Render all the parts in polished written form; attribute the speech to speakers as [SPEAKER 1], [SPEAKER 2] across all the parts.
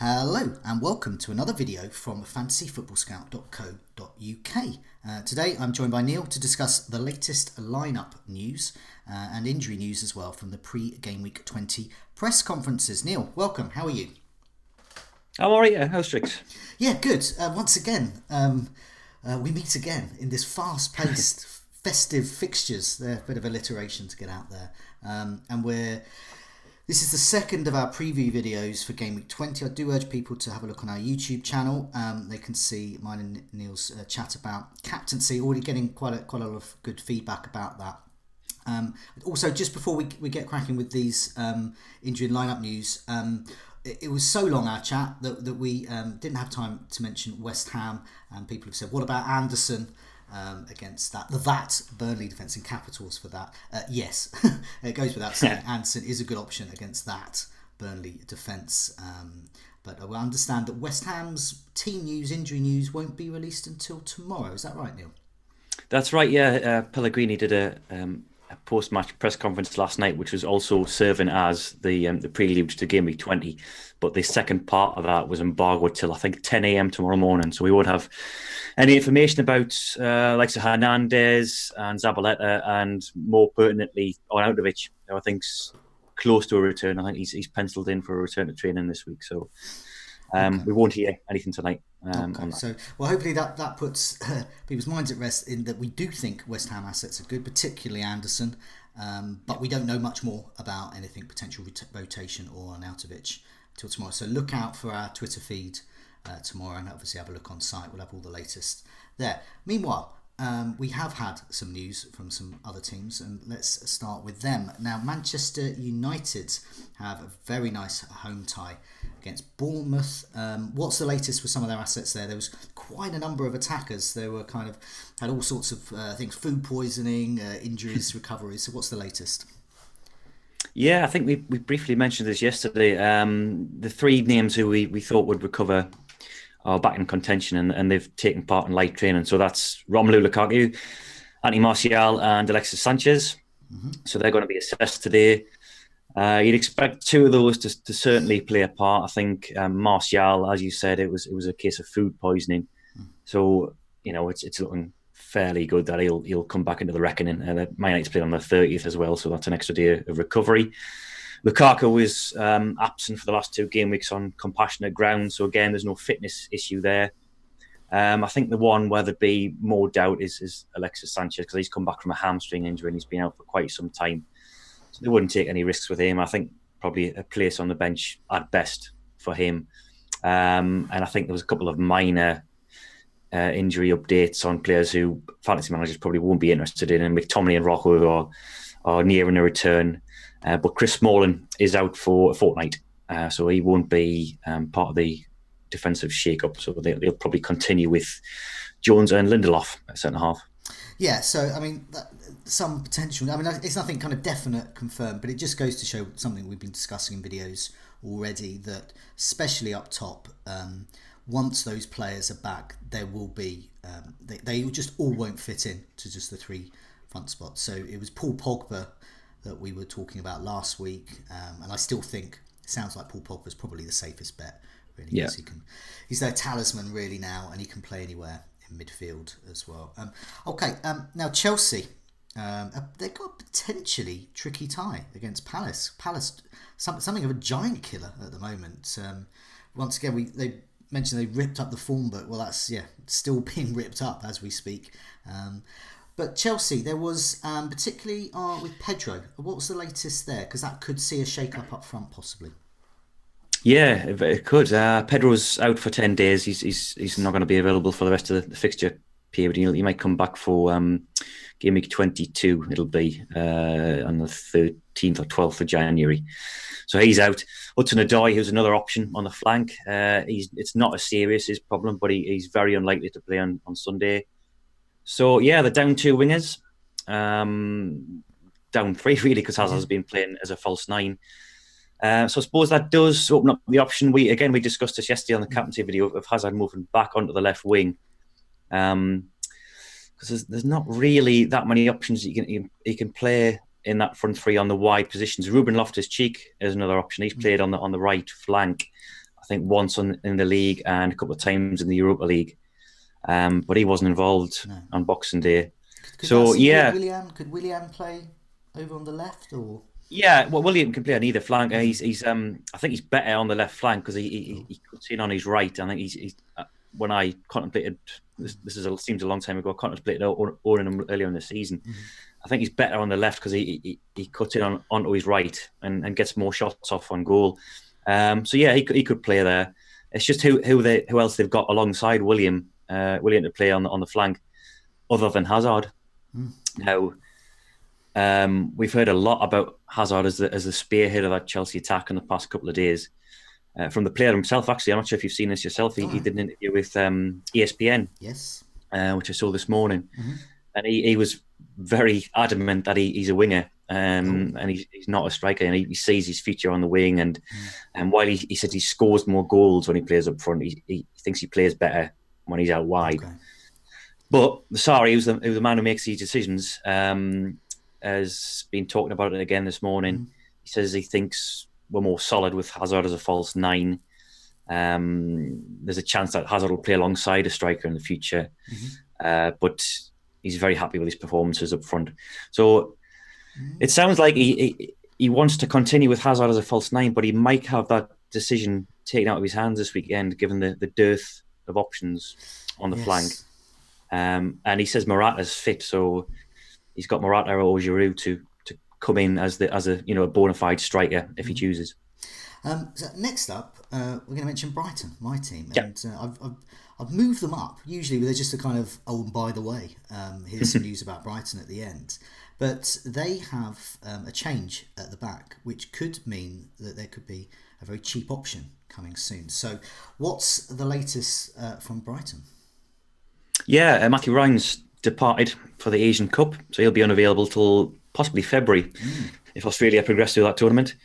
[SPEAKER 1] Hello and welcome to another video from fantasyfootballscout.co.uk. Today I'm joined by Neil to discuss the latest lineup news and injury news as well from the pre-Game Week 20 press conferences. Neil, welcome. How are you?
[SPEAKER 2] I'm alright, how's Strix?
[SPEAKER 1] Yeah, good. Once again, we meet again in this fast-paced festive fixtures. They're a bit of alliteration to get out there. This is the second of our preview videos for Game Week 20. I do urge people to have a look on our YouTube channel. They can see mine and Neil's chat about captaincy. Already getting quite a lot of good feedback about that. Also, just before we get cracking with these injury and lineup news, it was so long, our chat, that we didn't have time to mention West Ham. And people have said, what about Anderson? Against that Burnley defence in capitals for that. Yes, it goes without saying Anderson is a good option against that Burnley defence. But I will understand that West Ham's team news, injury news, won't be released until tomorrow. Is that right, Neil?
[SPEAKER 2] That's right, yeah. Pellegrini did a post-match press conference last night, which was also serving as the prelude to Game Week 20. But the second part of that was embargoed till, I think, 10 a.m. tomorrow morning. So we won't have any information about like Hernandez and Zabaleta, and more pertinently, Arnautovic, who I think's close to a return. I think he's penciled in for a return to training this week. So we won't hear anything tonight.
[SPEAKER 1] Okay. So, well, hopefully that puts people's minds at rest in that we do think West Ham assets are good, particularly Anderson, but we don't know much more about anything potential rotation or Arnautovic till tomorrow. So look out for our Twitter feed tomorrow, and obviously have a look on site. We'll have all the latest there. Meanwhile, we have had some news from some other teams, and let's start with them. Now, Manchester United have a very nice home tie against Bournemouth. What's the latest with some of their assets there? There was quite a number of attackers. They were had all sorts of things, food poisoning, injuries, recoveries. So what's the latest?
[SPEAKER 2] Yeah, I think we briefly mentioned this yesterday. The three names who we thought would recover are back in contention, and they've taken part in light training. So that's Romelu Lukaku, Anthony Martial and Alexis Sanchez. Mm-hmm. So they're going to be assessed today. You'd expect two of those to certainly play a part. I think Martial, as you said, it was a case of food poisoning. So, it's looking fairly good that he'll come back into the reckoning. Man United's playing on the 30th as well, so that's an extra day of recovery. Lukaku was absent for the last 2 game weeks on compassionate grounds, so again, there's no fitness issue there. I think the one where there'd be more doubt is Alexis Sanchez, because he's come back from a hamstring injury and he's been out for quite some time. So they wouldn't take any risks with him. I think probably a place on the bench at best for him. And I think there was a couple of minor injury updates on players who fantasy managers probably won't be interested in. And McTominay and Rocco are nearing a return. But Chris Smalling is out for a fortnight. So he won't be part of the defensive shake-up. So they'll probably continue with Jones and Lindelof at centre-half.
[SPEAKER 1] Yeah, so, some potential. It's nothing kind of definite confirmed, but it just goes to show something we've been discussing in videos already, that especially up top, once those players are back, there will be they just all won't fit in to just the 3 front spots. So it was Paul Pogba that we were talking about last week, and I still think it sounds like Paul Pogba is probably the safest bet, really.
[SPEAKER 2] Yeah.
[SPEAKER 1] He's their talisman really now, and he can play anywhere in midfield as well. Now Chelsea, they've got a potentially tricky tie against Palace. Palace, something of a giant killer at the moment. Once again, they mentioned they ripped up the form book. Well, that's still being ripped up as we speak. But Chelsea, there was particularly with Pedro. What was the latest there? Because that could see a shake-up up front, possibly.
[SPEAKER 2] Yeah, it could. Pedro's out for 10 days. He's not going to be available for the rest of the fixture period. He might come back for Game Week 22. It'll be on the 13th or 12th of January. So he's out. Hudson-Odoi, who's another option on the flank. It's not as serious, his problem, but he's very unlikely to play on Sunday. So, yeah, they're down 2 wingers. Down 3, really, because Hazard's been playing as a false 9. So I suppose that does open up the option. We discussed this yesterday on the captaincy video of Hazard moving back onto the left wing. Because there's not really that many options he can play in that front 3 on the wide positions. Ruben Loftus-Cheek is another option. He's played on the right flank. I think once in the league and a couple of times in the Europa League. But he wasn't involved on Boxing Day.
[SPEAKER 1] Could
[SPEAKER 2] So
[SPEAKER 1] Could Willian play over on the left or?
[SPEAKER 2] Yeah, well, William can play on either flank. He's I think he's better on the left flank because he cuts in on his right. I think he's when I contemplated seems a long time ago. I contemplated owning him earlier in the season. I think he's better on the left because he cuts in onto his right and gets more shots off on goal. So yeah, he could play there. It's just who else they've got alongside William to play on the flank, other than Hazard. Now, we've heard a lot about Hazard as the spearhead of that Chelsea attack in the past couple of days. From the player himself, actually, I'm not sure if you've seen this yourself. He did an interview with ESPN,
[SPEAKER 1] yes,
[SPEAKER 2] which I saw this morning, and he was very adamant that he's a winger, and he's not a striker, and he sees his future on the wing. And while he said he scores more goals when he plays up front, he thinks he plays better when he's out wide. Okay. But sorry, he was the man who makes these decisions. Has been talking about it again this morning. He says he thinks we're more solid with Hazard as a false nine. There's a chance that Hazard will play alongside a striker in the future, but he's very happy with his performances up front. So it sounds like he wants to continue with Hazard as a false nine, but he might have that decision taken out of his hands this weekend, given the dearth of options on the flank. And he says Morata's fit, so he's got Morata or Giroud to come in as a bona fide striker if he chooses.
[SPEAKER 1] So next up, we're going to mention Brighton, my team, and I've moved them up. Usually they're just a kind of and by the way, here's some news about Brighton at the end. But they have a change at the back, which could mean that there could be a very cheap option coming soon. So, what's the latest from Brighton?
[SPEAKER 2] Yeah, Matthew Ryan's departed for the Asian Cup, so he'll be unavailable till possibly February if Australia progress through that tournament.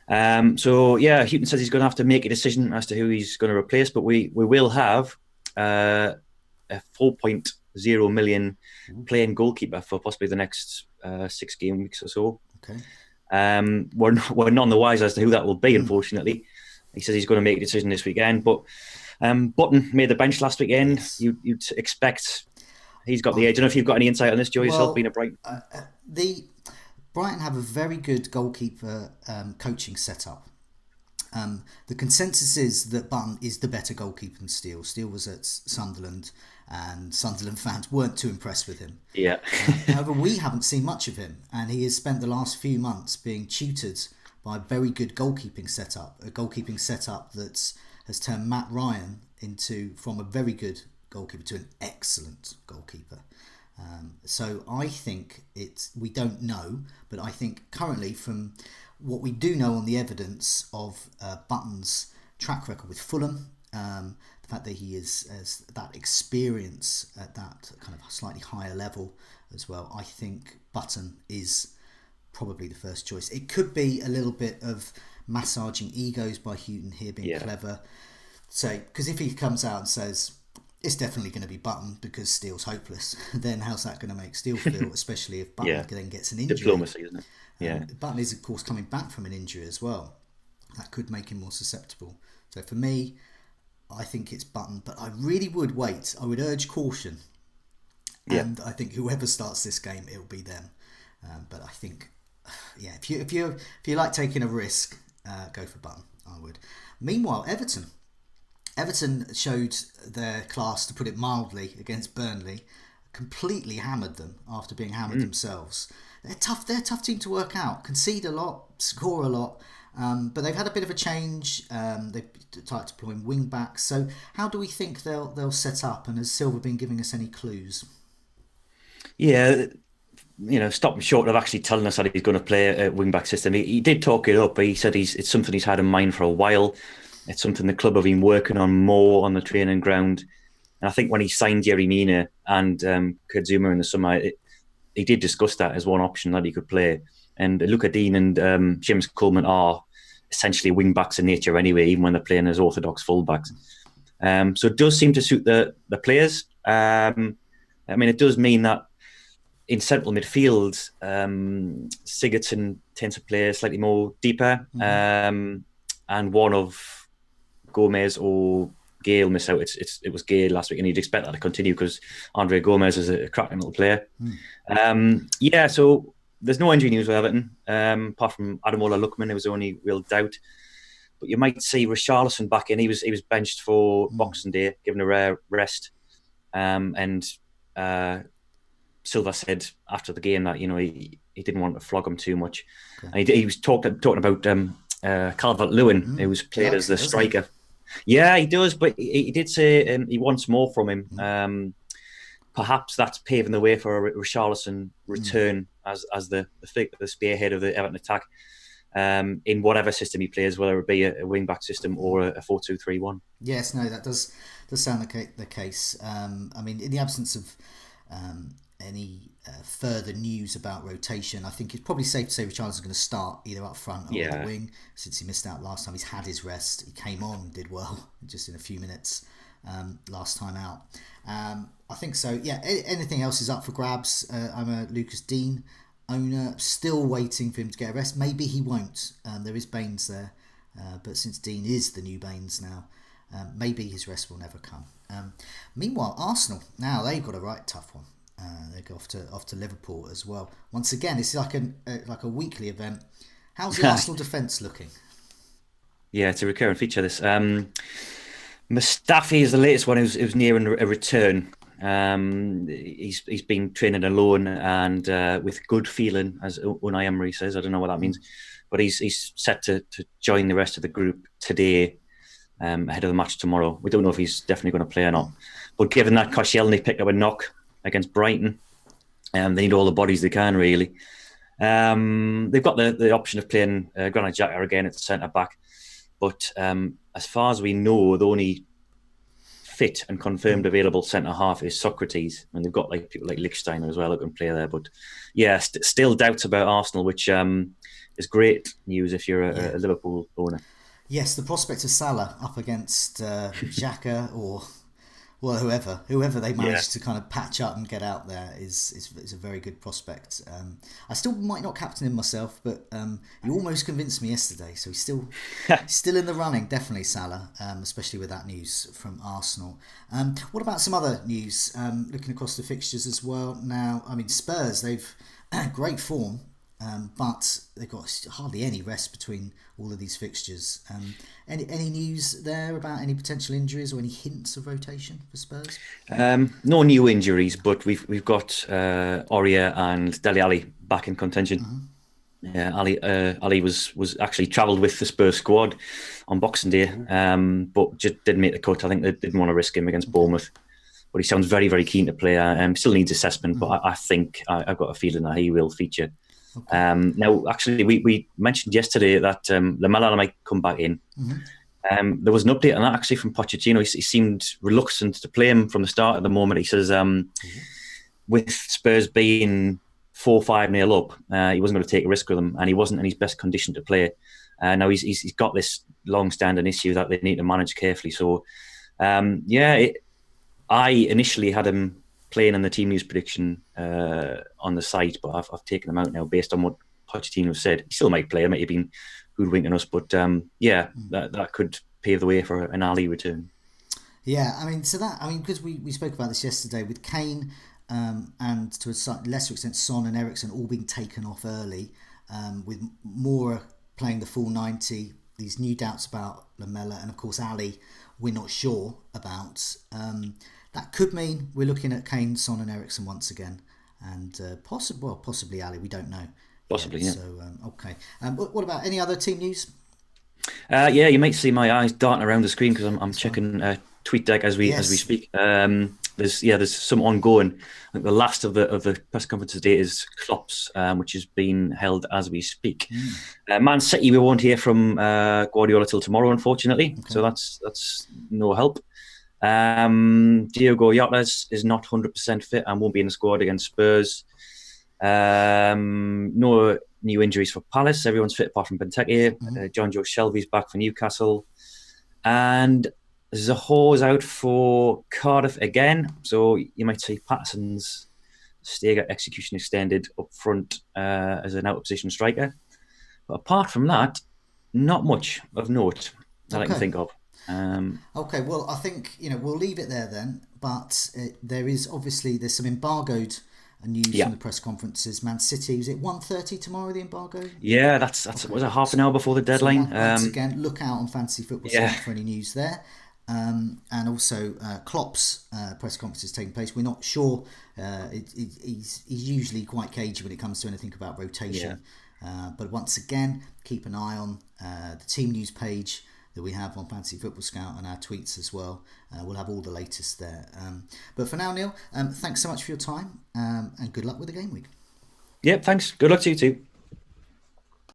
[SPEAKER 2] So yeah, Houghton says he's going to have to make a decision as to who he's going to replace, but we will have a 4.0 million playing goalkeeper for possibly the next 6 game weeks or so.
[SPEAKER 1] Okay.
[SPEAKER 2] We're none the wiser as to who that will be, unfortunately. He says he's going to make a decision this weekend, but Button made the bench last weekend. Yes. You'd expect he's got the edge. I don't know if you've got any insight on this, Joe, yourself being a Brighton.
[SPEAKER 1] Brighton have a very good goalkeeper coaching setup. The consensus is that Button is the better goalkeeper than Steele. Steele was at Sunderland, and Sunderland fans weren't too impressed with him.
[SPEAKER 2] Yeah.
[SPEAKER 1] However, we haven't seen much of him, and he has spent the last few months being tutored by a very good goalkeeping setup. A goalkeeping setup that has turned Matt Ryan from a very good goalkeeper to an excellent goalkeeper. So I think we don't know, but I think currently from what we do know on the evidence of Button's track record with Fulham, the fact that he has that experience at that kind of slightly higher level as well, I think Button is probably the first choice. It could be a little bit of massaging egos by Houghton here, being clever. So, because if he comes out and says, it's definitely going to be Button because Steele's hopeless, then how's that going to make Steele feel, especially if Button then gets an injury?
[SPEAKER 2] Diplomacy, isn't it? Yeah.
[SPEAKER 1] Button is, of course, coming back from an injury as well. That could make him more susceptible. So for me, I think it's Button, but I really would wait. I would urge caution. And I think whoever starts this game, it'll be them. But I think, if you like taking a risk, go for Button, I would. Meanwhile, Everton showed their class, to put it mildly, against Burnley. Completely hammered them after being hammered themselves. They're a tough team to work out. Concede a lot, score a lot, but they've had a bit of a change. They've started deploying wing backs. So how do we think they'll set up? And has Silva been giving us any clues?
[SPEAKER 2] Yeah, stopping short of actually telling us that he's going to play a wing back system. He did talk it up, but he said it's something he's had in mind for a while. It's something the club have been working on more on the training ground. And I think when he signed Yerry Mina and Kurt Zouma in the summer, he did discuss that as one option that he could play. And Luca Dean and James Coleman are essentially wing backs in nature anyway, even when they're playing as orthodox fullbacks. So it does seem to suit the players. It does mean that in central midfield, Sigurdsson tends to play slightly more deeper. And one of Gomez or Gale miss out, it was Gale last week, and you'd expect that to continue because Andre Gomez is a cracking little player. So there's no injury news with Everton, apart from Ademola Lookman, who was the only real doubt. But you might see Richarlison back in. He was benched for Boxing Day, given a rare rest. And Silva said after the game that he didn't want to flog him too much. Okay. And he was talking about Calvert-Lewin, who was played as the striker. Yeah, he does, but he did say he wants more from him. Perhaps that's paving the way for a Richarlison return as the spearhead of the Everton attack in whatever system he plays, whether it be a wing-back system or a 4-2-3-1.
[SPEAKER 1] Yes, no, that does sound the case. I mean, in the absence of any further news about rotation, I think it's probably safe to say Richarlison's going to start either up front or on the wing, since he missed out last time. He's had his rest. He came on, did well, just in a few minutes last time out. I think so. Yeah, anything else is up for grabs. I'm a Lucas Dean owner, still waiting for him to get a rest. Maybe he won't. There is Baines there, but since Dean is the new Baines now, maybe his rest will never come. Meanwhile, Arsenal, now they've got a right tough one. They go off to Liverpool as well. Once again, it's like a weekly event. How's the Arsenal defence looking? Yeah,
[SPEAKER 2] it's a recurring feature. This Mustafi is the latest one who's nearing a return. He's been training alone and with good feeling, as Unai Emery says. I don't know what that means, but he's set to join the rest of the group today, ahead of the match tomorrow. We don't know if he's definitely going to play or not. But given that Koscielny picked up a knock against Brighton, they need all the bodies they can, really. They've got the option of playing Granit Xhaka again at centre back, but as far as we know, the only fit and confirmed available centre half is Socrates, and they've got people like Lichtsteiner as well who can play there. But yeah, still doubts about Arsenal, which is great news if you're a Liverpool owner.
[SPEAKER 1] Yes, the prospect of Salah up against Xhaka or whoever they manage to kind of patch up and get out there is a very good prospect. I still might not captain him myself, but you almost convinced me yesterday, so he's still in the running, definitely Salah, especially with that news from Arsenal. What about some other news? Looking across the fixtures as well now, I mean, Spurs, they've great form, but they've got hardly any rest between all of these fixtures. Any news there about any potential injuries or any hints of rotation for Spurs?
[SPEAKER 2] No new injuries, but we've got Aurier and Dele Alli back in contention. Yeah, Ali was actually travelled with the Spurs squad on Boxing Day, but just didn't make the cut. I think they didn't want to risk him against Bournemouth. But he sounds very, very keen to play. Still needs assessment, but I think I've got a feeling that he will feature. Okay. Now, actually, we mentioned yesterday that Lamela might come back in. There was an update on that actually from Pochettino. He seemed reluctant to play him from the start at the moment. He says with Spurs being 4-5-0 up, he wasn't going to take a risk with them, and he wasn't in his best condition to play. Now he's got this long-standing issue that they need to manage carefully. So, I initially had him playing in the team news prediction on the site, but I've taken him out now based on what Pochettino said. He still might play. He might have been hoodwinking us, but that could pave the way for an Ali return.
[SPEAKER 1] Yeah, because we spoke about this yesterday with Kane and to a lesser extent Son and Eriksen all being taken off early, with Moura playing the full 90. These new doubts about Lamela and of course Ali, we're not sure about. That could mean we're looking at Kane, Son and Eriksen once again. And possibly Ali, we don't know.
[SPEAKER 2] Possibly, yeah.
[SPEAKER 1] So, okay. What about any other team news?
[SPEAKER 2] You might see my eyes darting around the screen because I'm checking TweetDeck as we speak. There's some ongoing. I think the last of the press conference today is Klopp's, which is being held as we speak. Man City, we won't hear from Guardiola till tomorrow, unfortunately. Okay. So that's no help. Diogo Jota is not 100% fit and won't be in the squad against Spurs. No new injuries for Palace. Everyone's fit apart from Benteke. John Joe Shelby's back for Newcastle. And Zaho's out for Cardiff again. So you might see Patterson's Stega execution extended up front as an out-of-position striker. But apart from that, not much of note that I can think of.
[SPEAKER 1] Okay, well, I think we'll leave it there then. But there's some embargoed news from
[SPEAKER 2] Yeah,
[SPEAKER 1] the press conferences. Man City, is it 1:30 tomorrow? The embargo.
[SPEAKER 2] yeah, that's
[SPEAKER 1] Okay,
[SPEAKER 2] was it half an hour before the
[SPEAKER 1] so
[SPEAKER 2] deadline?
[SPEAKER 1] once again, look out on Fantasy Football
[SPEAKER 2] Yeah,
[SPEAKER 1] Scout for any news there. And also Klopp's press conference is taking place. We're not sure. He's usually quite cagey when it comes to anything about
[SPEAKER 2] yeah,
[SPEAKER 1] rotation. But once again, keep an eye on the team news page that we have on Fantasy Football Scout and our tweets as well. We'll have all the latest there. But for now, Neil, thanks so much for your time and good luck with the game week.
[SPEAKER 2] yeah. Thanks. Good luck to you too.